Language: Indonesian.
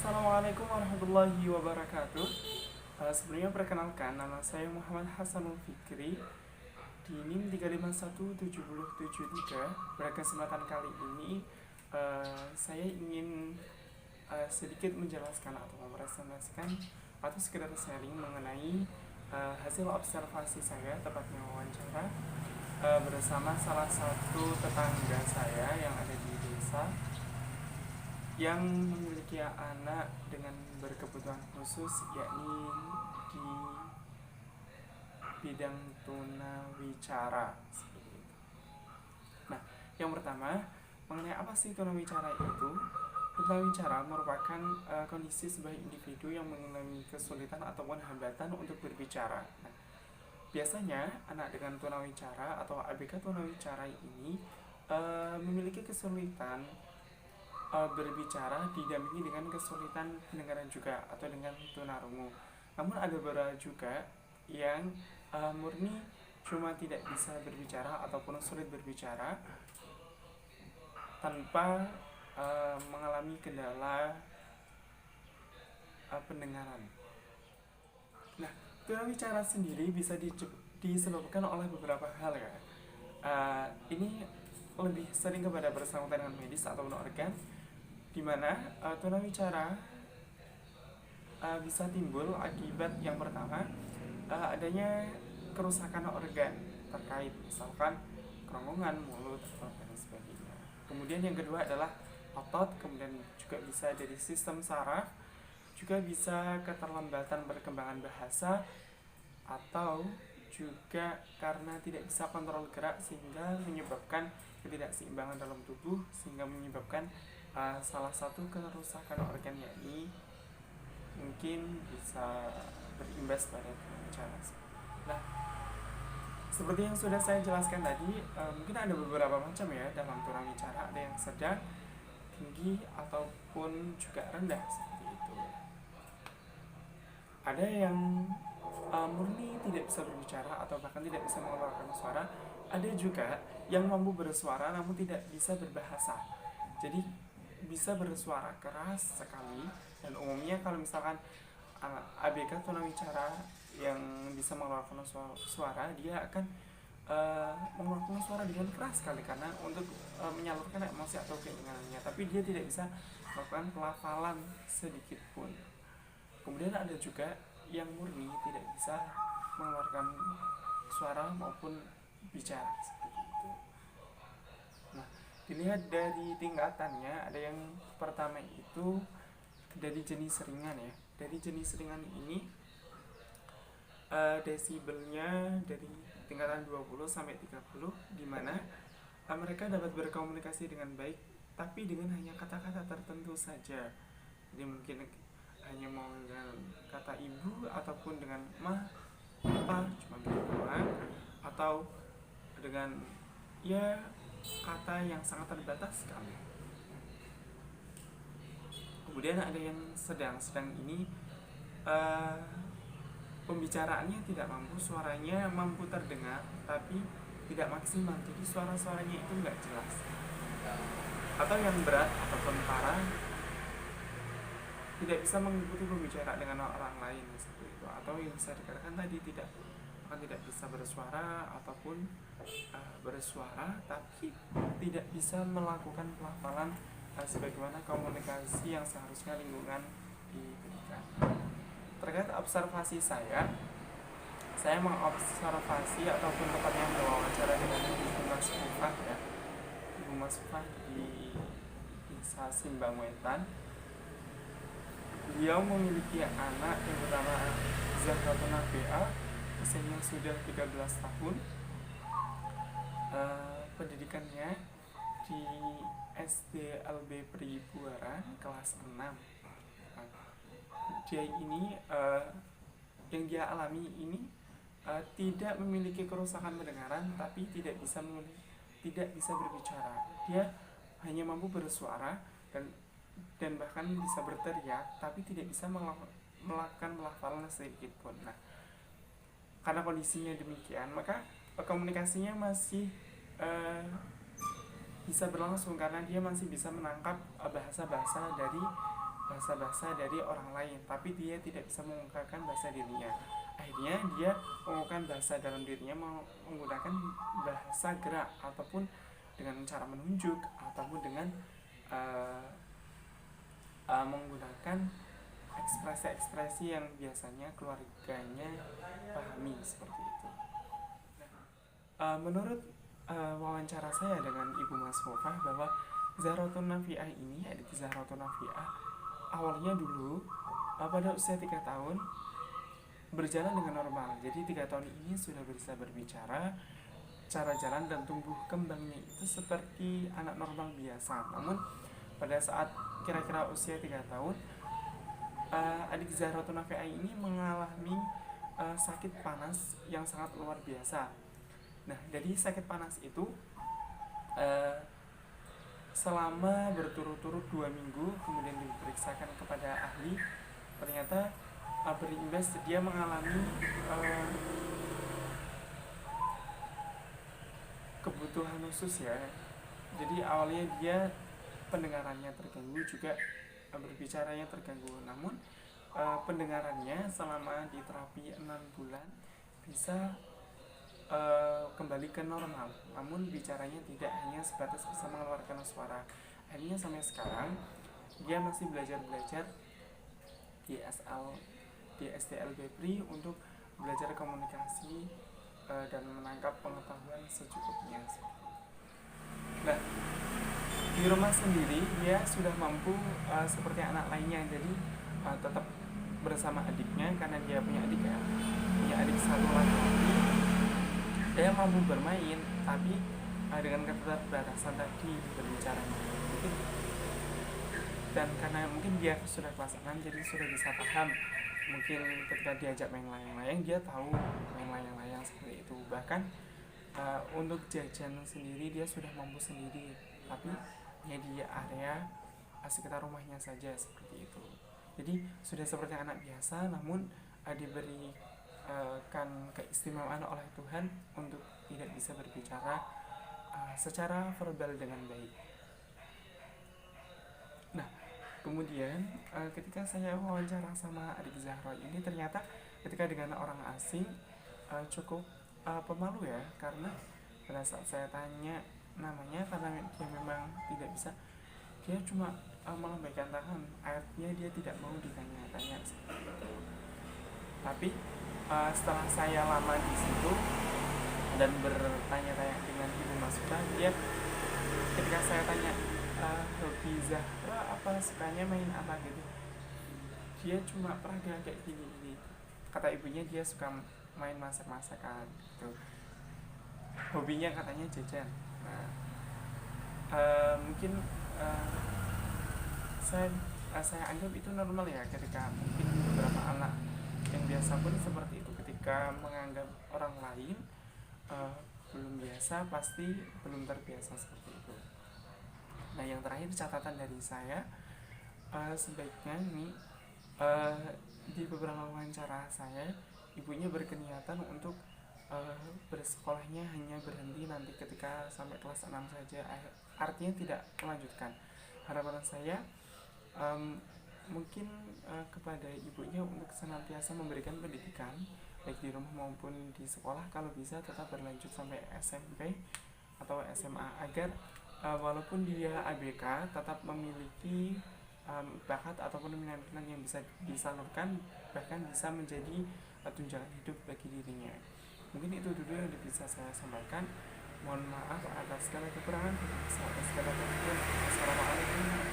Assalamualaikum warahmatullahi wabarakatuh. Sebelumnya perkenalkan, nama saya Muhammad Hasanul Fikri di NIM 351773. Pada kesempatan kali ini saya ingin sedikit menjelaskan atau mempresentasikan atau sekedar sharing mengenai hasil observasi saya, tepatnya wawancara bersama salah satu tetangga saya yang ada di desa yang memiliki anak dengan berkebutuhan khusus, yakni di bidang tunawicara. Nah, yang pertama, mengenai apa sih tunawicara itu? Tunawicara merupakan kondisi sebuah individu yang mengalami kesulitan ataupun hambatan untuk berbicara. Nah, biasanya anak dengan tunawicara atau ABK tunawicara ini memiliki kesulitan berbicara didampingi dengan kesulitan pendengaran juga atau dengan tunarungu. Namun ada beberapa juga yang murni cuma tidak bisa berbicara ataupun sulit berbicara tanpa mengalami kendala pendengaran. Nah, tunawicara sendiri bisa disebabkan oleh beberapa hal ya. Ini lebih sering kepada bersangkutan dengan medis ataupun organ, di mana tunawicara bisa timbul akibat yang pertama adanya kerusakan organ terkait misalkan kerongkongan mulut dan sebagainya. Kemudian yang kedua adalah otot, kemudian juga bisa dari sistem saraf, juga bisa keterlambatan perkembangan bahasa, atau juga karena tidak bisa kontrol gerak sehingga menyebabkan ketidakseimbangan dalam tubuh sehingga menyebabkan salah satu kerusakan organ, yakni mungkin bisa berimbas pada tunawicara. Nah, seperti yang sudah saya jelaskan tadi, mungkin ada beberapa macam ya dalam tunawicara, ada yang sedang, tinggi, ataupun juga rendah seperti itu. Ada yang murni tidak bisa berbicara atau bahkan tidak bisa mengeluarkan suara. Ada juga yang mampu bersuara namun tidak bisa berbahasa. Jadi bisa bersuara keras sekali, dan umumnya kalau misalkan ABK tunawicara yang bisa mengeluarkan suara, dia akan mengeluarkan suara dengan keras sekali karena untuk menyalurkan emosi atau keinginannya, tapi dia tidak bisa melakukan pelafalan sedikit pun. Kemudian ada juga yang murni tidak bisa mengeluarkan suara maupun bicara seperti itu. Nah, dilihat dari tingkatannya, ada yang pertama itu dari jenis ringan ya. Dari jenis ringan ini desibelnya dari tingkatan 20 sampai 30, di mana mereka dapat berkomunikasi dengan baik tapi dengan hanya kata-kata tertentu saja. Jadi mungkin hanya mau dengan kata ibu ataupun dengan ma, apa, cuma gitu doang, atau dengan ya kata yang sangat terbatas sekali. Kemudian ada yang sedang ini pembicaraannya tidak mampu, suaranya mampu terdengar tapi tidak maksimal, jadi suara-suaranya itu nggak jelas. Atau yang berat ataupun parah, tidak bisa mengikuti pembicaraan dengan orang lain seperti itu, atau yang bisa dikatakan tadi tidak bisa bersuara ataupun bersuara tapi tidak bisa melakukan pelafalan sebagaimana komunikasi yang seharusnya lingkungan diberikan. Terkait observasi saya mengobservasi ataupun tepatnya berwawancara dengan Ibu Mas Ufah ya, Ibu Mas Ufah di Desa Simbangwetan. Beliau memiliki anak yang bernama Zahratun BA, usianya sudah 13 tahun. Pendidikannya di SD LB Pribuaran kelas 6. Dia ini yang dia alami ini tidak memiliki kerusakan pendengaran tapi tidak bisa berbicara. Dia hanya mampu bersuara dan bahkan bisa berteriak tapi tidak bisa melakukan pelafalan sedikit pun. Nah, karena kondisinya demikian, maka komunikasinya masih bisa berlangsung karena dia masih bisa menangkap bahasa-bahasa dari bahasa-bahasa dari orang lain, tapi dia tidak bisa mengungkapkan bahasa dirinya. Akhirnya dia mengungkapkan bahasa dalam dirinya menggunakan bahasa gerak, ataupun dengan cara menunjuk, ataupun dengan uh, menggunakan ekspresi-ekspresi yang biasanya keluarganya pahami, seperti itu. Menurut wawancara saya dengan Ibu Mas Mufah, bahwa Zahratun Nafiah ini, adik Zahratun Nafiah, awalnya dulu pada usia 3 tahun berjalan dengan normal. Jadi 3 tahun ini sudah bisa berbicara, cara jalan dan tumbuh kembangnya itu seperti anak normal biasa. Namun pada saat kira-kira usia 3 tahun, adik Zahratun Nafiah ini mengalami sakit panas yang sangat luar biasa. Nah, dari sakit panas itu selama berturut-turut 2 minggu, kemudian diperiksakan kepada ahli, ternyata berimbas dia mengalami kebutuhan khusus ya. Jadi awalnya dia pendengarannya terganggu, juga berbicaranya terganggu. Namun pendengarannya selama di terapi 6 bulan bisa kembali ke normal, namun bicaranya tidak, hanya sebatas bisa mengeluarkan suara. Akhirnya sampai sekarang dia masih belajar di STLB Pri untuk belajar komunikasi dan menangkap pengetahuan secukupnya. Nah, di rumah sendiri dia sudah mampu seperti anak lainnya, jadi tetap bersama adiknya, karena dia punya adik satu laki-laki. Dia mampu bermain, tapi dengan keterbatasan tadi berbicaranya. Dan karena mungkin dia sudah kelas 6, jadi sudah bisa paham. Mungkin ketika diajak main layang-layang, dia tahu main layang-layang seperti itu. Bahkan untuk jajan sendiri dia sudah mampu sendiri, tapi ya di area sekitar rumahnya saja, seperti itu. Jadi sudah seperti anak biasa, namun diberi kan keistimewaan oleh Tuhan untuk tidak bisa berbicara secara verbal dengan baik. Nah, kemudian ketika saya wawancara sama adik Zahra ini, ternyata ketika dengan orang asing cukup pemalu ya, karena pada saat saya tanya namanya, karena dia memang tidak bisa, dia cuma melambaikan tangan, artinya dia tidak mau ditanya-tanya. Tapi setelah saya lama di situ dan bertanya-tanya dengan Ibu Masuka, dia ketika saya tanya hobi Zahra apa, sukanya main apa gitu, dia cuma pernah kayak gini, kata ibunya dia suka main masak-masakan gitu, hobinya katanya jajan. Nah, mungkin saya anggap itu normal ya, ketika mungkin beberapa anak yang biasa pun seperti itu, ketika menganggap orang lain belum biasa, pasti belum terbiasa seperti itu. Nah, yang terakhir catatan dari saya, sebaiknya nih di beberapa wawancara saya, ibunya berkeniatan untuk bersekolahnya hanya berhenti nanti ketika sampai kelas 6 saja, artinya tidak melanjutkan. Harapan saya mungkin kepada ibunya untuk senantiasa memberikan pendidikan baik di rumah maupun di sekolah, kalau bisa tetap berlanjut sampai SMP atau SMA, agar walaupun dia ABK tetap memiliki bakat ataupun minat-minat yang bisa disalurkan, bahkan bisa menjadi tunjangan hidup bagi dirinya. Mungkin itu dulu yang bisa saya sampaikan. Mohon maaf atas segala kekurangan, atas segala kekurangan. Assalamualaikum.